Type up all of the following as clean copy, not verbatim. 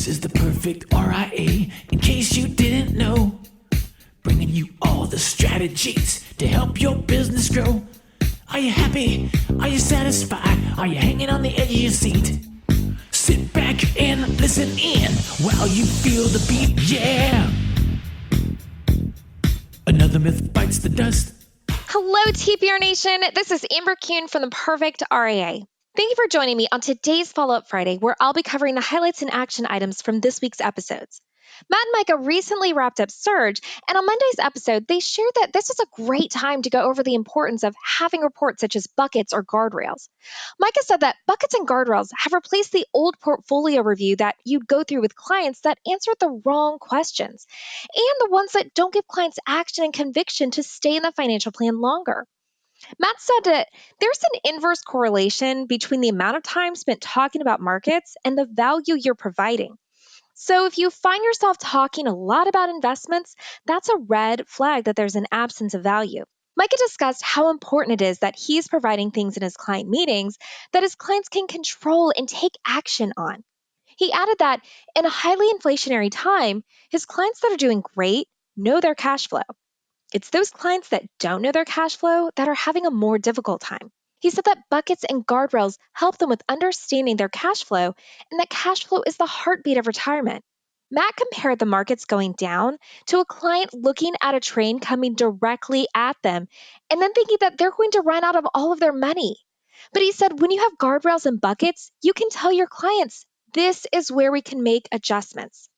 This is the perfect RIA, in case you didn't know. Bringing you all the strategies to help your business grow. Are you happy? Are you satisfied? Are you hanging on the edge of your seat? Sit back and listen in while you feel the beat, yeah. Another myth bites the dust. Hello, TPR Nation. This is Amber Kuhn from the Perfect RIA. Thank you for joining me on today's Follow-Up Friday, where I'll be covering the highlights and action items from this week's episodes. Matt and Micah recently wrapped up Surge, and on Monday's episode, they shared that this was a great time to go over the importance of having reports such as buckets or guardrails. Micah said that buckets and guardrails have replaced the old portfolio review that you'd go through with clients that answered the wrong questions, and the ones that don't give clients action and conviction to stay in the financial plan longer. Matt said that there's an inverse correlation between the amount of time spent talking about markets and the value you're providing. So if you find yourself talking a lot about investments, that's a red flag that there's an absence of value. Micah discussed how important it is that he's providing things in his client meetings that his clients can control and take action on. He added that in a highly inflationary time, his clients that are doing great know their cash flow. It's those clients that don't know their cash flow that are having a more difficult time. He said that buckets and guardrails help them with understanding their cash flow and that cash flow is the heartbeat of retirement. Matt compared the markets going down to a client looking at a train coming directly at them and then thinking that they're going to run out of all of their money. But he said when you have guardrails and buckets, you can tell your clients, this is where we can make adjustments.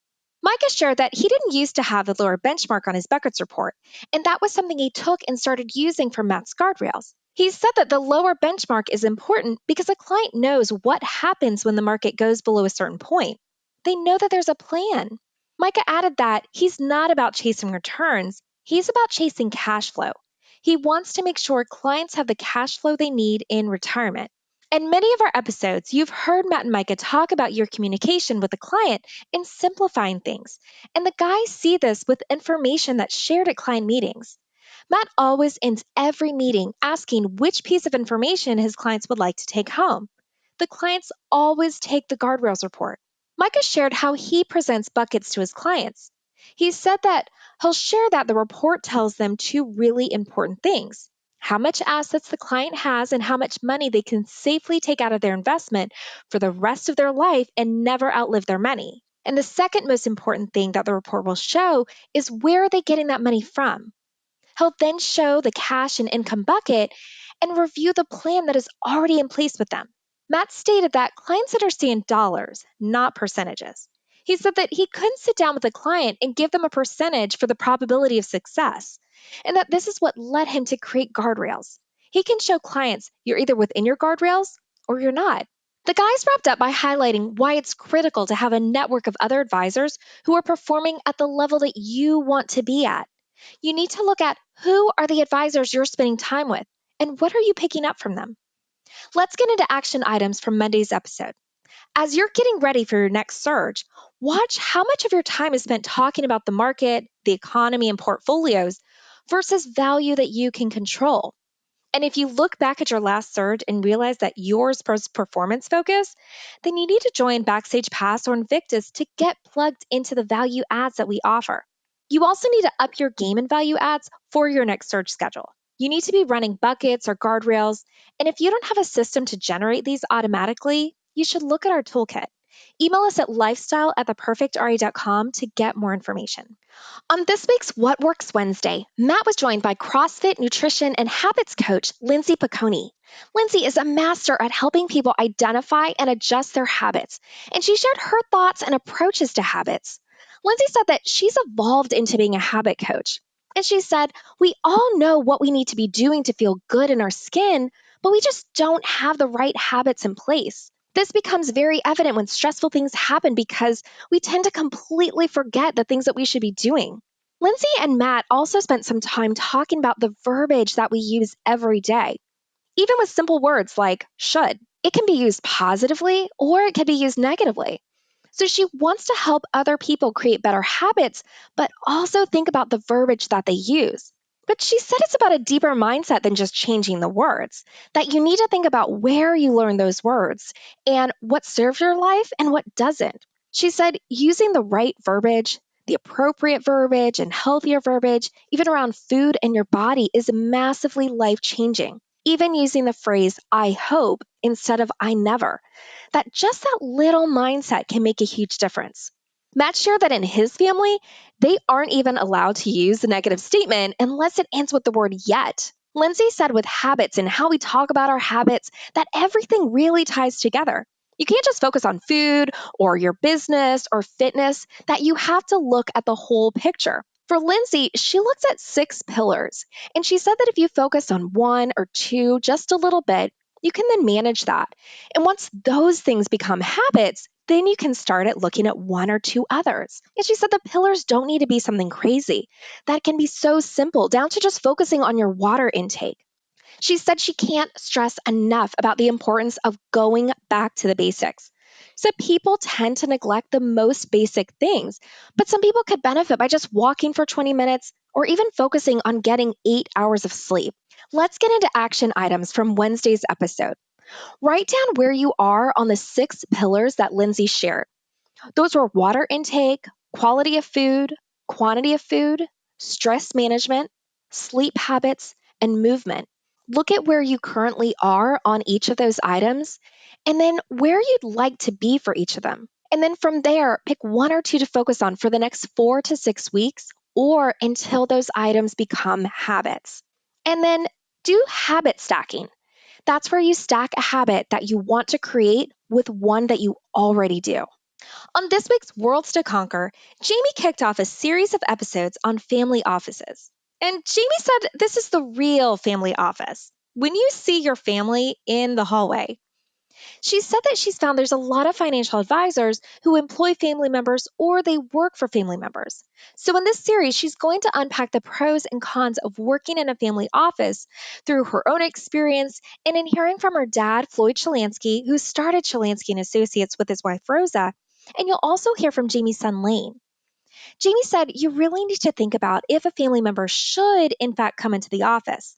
Micah shared that he didn't used to have the lower benchmark on his buckets report, and that was something he took and started using for Matt's guardrails. He said that the lower benchmark is important because a client knows what happens when the market goes below a certain point. They know that there's a plan. Micah added that he's not about chasing returns, he's about chasing cash flow. He wants to make sure clients have the cash flow they need in retirement. In many of our episodes, you've heard Matt and Micah talk about your communication with the client and simplifying things. And the guys see this with information that's shared at client meetings. Matt always ends every meeting asking which piece of information his clients would like to take home. The clients always take the guardrails report. Micah shared how he presents buckets to his clients. He said that he'll share that the report tells them two really important things: how much assets the client has and how much money they can safely take out of their investment for the rest of their life and never outlive their money. And the second most important thing that the report will show is where are they getting that money from. He'll then show the cash and income bucket and review the plan that is already in place with them. Matt stated that clients understand dollars, not percentages. He said that he couldn't sit down with a client and give them a percentage for the probability of success, and that this is what led him to create guardrails. He can show clients you're either within your guardrails or you're not. The guys wrapped up by highlighting why it's critical to have a network of other advisors who are performing at the level that you want to be at. You need to look at who are the advisors you're spending time with and what are you picking up from them. Let's get into action items from Monday's episode. As you're getting ready for your next surge, watch how much of your time is spent talking about the market, the economy, and portfolios versus value that you can control. And if you look back at your last surge and realize that yours was performance focused, then you need to join Backstage Pass or Invictus to get plugged into the value adds that we offer. You also need to up your game in value adds for your next surge schedule. You need to be running buckets or guardrails, and if you don't have a system to generate these automatically, you should look at our toolkit. Email us at lifestyle@theperfectri.com to get more information. On this week's What Works Wednesday, Matt was joined by CrossFit nutrition and habits coach Lindsay Piccone. Lindsay is a master at helping people identify and adjust their habits, and she shared her thoughts and approaches to habits. Lindsay said that she's evolved into being a habit coach. And she said, we all know what we need to be doing to feel good in our skin, but we just don't have the right habits in place. This becomes very evident when stressful things happen because we tend to completely forget the things that we should be doing. Lindsay and Matt also spent some time talking about the verbiage that we use every day. Even with simple words like should, it can be used positively or it can be used negatively. So she wants to help other people create better habits, but also think about the verbiage that they use. But she said it's about a deeper mindset than just changing the words, that you need to think about where you learn those words and what serves your life and what doesn't. She said using the right verbiage, the appropriate verbiage, and healthier verbiage, even around food and your body, is massively life changing. Even using the phrase, I hope, instead of I never. That little mindset can make a huge difference. Matt shared that in his family, they aren't even allowed to use the negative statement unless it ends with the word yet. Lindsay said with habits and how we talk about our habits, that everything really ties together. You can't just focus on food or your business or fitness, that you have to look at the whole picture. For Lindsay, she looks at 6 pillars, and she said that if you focus on one or two just a little bit, you can then manage that. And once those things become habits, then you can start at looking at one or two others. And she said the pillars don't need to be something crazy. That can be so simple, down to just focusing on your water intake. She said she can't stress enough about the importance of going back to the basics. So people tend to neglect the most basic things, but some people could benefit by just walking for 20 minutes or even focusing on getting 8 hours of sleep. Let's get into action items from Wednesday's episode. Write down where you are on the 6 pillars that Lindsay shared. Those were water intake, quality of food, quantity of food, stress management, sleep habits, and movement. Look at where you currently are on each of those items, and then where you'd like to be for each of them. And then from there, pick one or two to focus on for the next 4 to 6 weeks or until those items become habits. And then do habit stacking. That's where you stack a habit that you want to create with one that you already do. On this week's Worlds to Conquer, Jamie kicked off a series of episodes on family offices. And Jamie said this is the real family office. When you see your family in the hallway, she said that she's found there's a lot of financial advisors who employ family members or they work for family members. So in this series, she's going to unpack the pros and cons of working in a family office through her own experience and in hearing from her dad, Floyd Shalansky, who started Shalansky and Associates with his wife Rosa. And you'll also hear from Jamie's son Lane. Jamie said you really need to think about if a family member should in fact come into the office.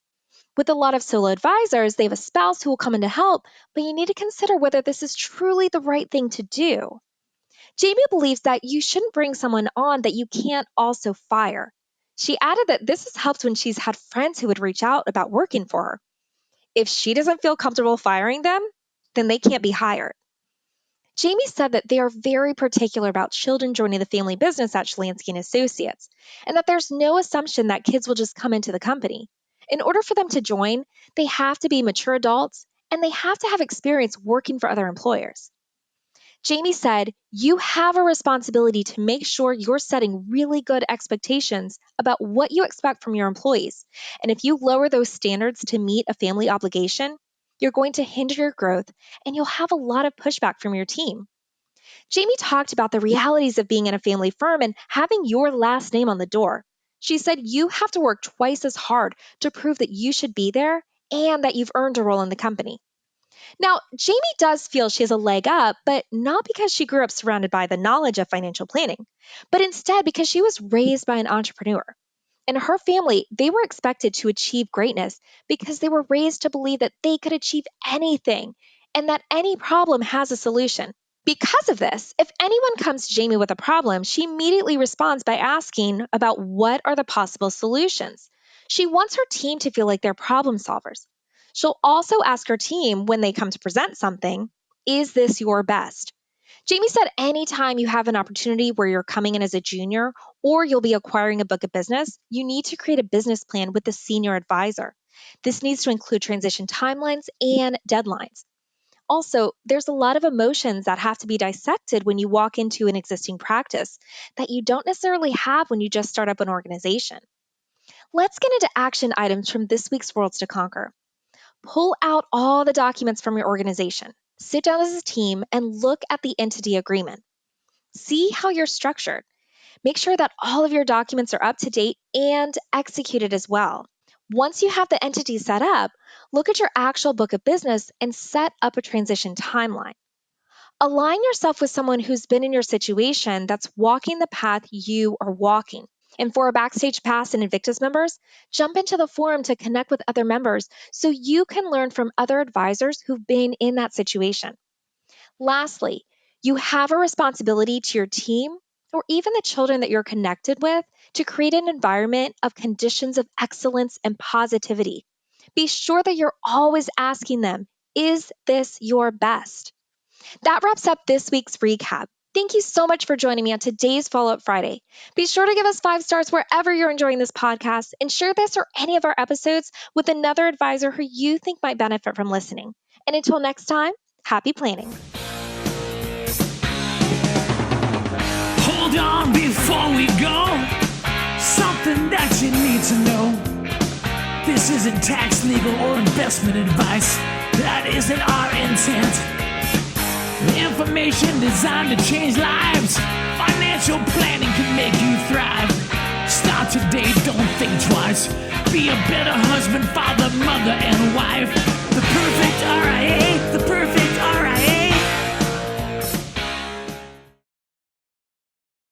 With a lot of solo advisors, they have a spouse who will come in to help, but you need to consider whether this is truly the right thing to do. Jamie believes that you shouldn't bring someone on that you can't also fire. She added that this has helped when she's had friends who would reach out about working for her. If she doesn't feel comfortable firing them, then they can't be hired. Jamie said that they are very particular about children joining the family business at Shalansky and Associates, and that there's no assumption that kids will just come into the company. In order for them to join, they have to be mature adults and they have to have experience working for other employers. Jamie said, you have a responsibility to make sure you're setting really good expectations about what you expect from your employees. And if you lower those standards to meet a family obligation, you're going to hinder your growth and you'll have a lot of pushback from your team. Jamie talked about the realities of being in a family firm and having your last name on the door. She said you have to work twice as hard to prove that you should be there and that you've earned a role in the company. Now, Jamie does feel she has a leg up, but not because she grew up surrounded by the knowledge of financial planning, but instead because she was raised by an entrepreneur. In her family, they were expected to achieve greatness because they were raised to believe that they could achieve anything and that any problem has a solution. Because of this, if anyone comes to Jamie with a problem, she immediately responds by asking about what are the possible solutions. She wants her team to feel like they're problem solvers. She'll also ask her team when they come to present something, is this your best? Jamie said anytime you have an opportunity where you're coming in as a junior or you'll be acquiring a book of business, you need to create a business plan with the senior advisor. This needs to include transition timelines and deadlines. Also, there's a lot of emotions that have to be dissected when you walk into an existing practice that you don't necessarily have when you just start up an organization. Let's get into action items from this week's Worlds to Conquer. Pull out all the documents from your organization. Sit down as a team and look at the entity agreement. See how you're structured. Make sure that all of your documents are up to date and executed as well. Once you have the entity set up, look at your actual book of business and set up a transition timeline. Align yourself with someone who's been in your situation that's walking the path you are walking. And for our Backstage Pass and Invictus members, jump into the forum to connect with other members so you can learn from other advisors who've been in that situation. Lastly, You have a responsibility to your team or even the children that you're connected with to create an environment of conditions of excellence and positivity. Be sure that you're always asking them, is this your best? That wraps up this week's recap. Thank you so much for joining me on today's Follow Up Friday. Be sure to give us 5 stars wherever you're enjoying this podcast and share this or any of our episodes with another advisor who you think might benefit from listening. And until next time, happy planning. Hold on before we go. Something that you need to know. This isn't tax, legal, or investment advice. That isn't our intent. Information designed to change lives. Financial planning can make you thrive. Start today, don't think twice. Be a better husband, father, mother, and wife. The perfect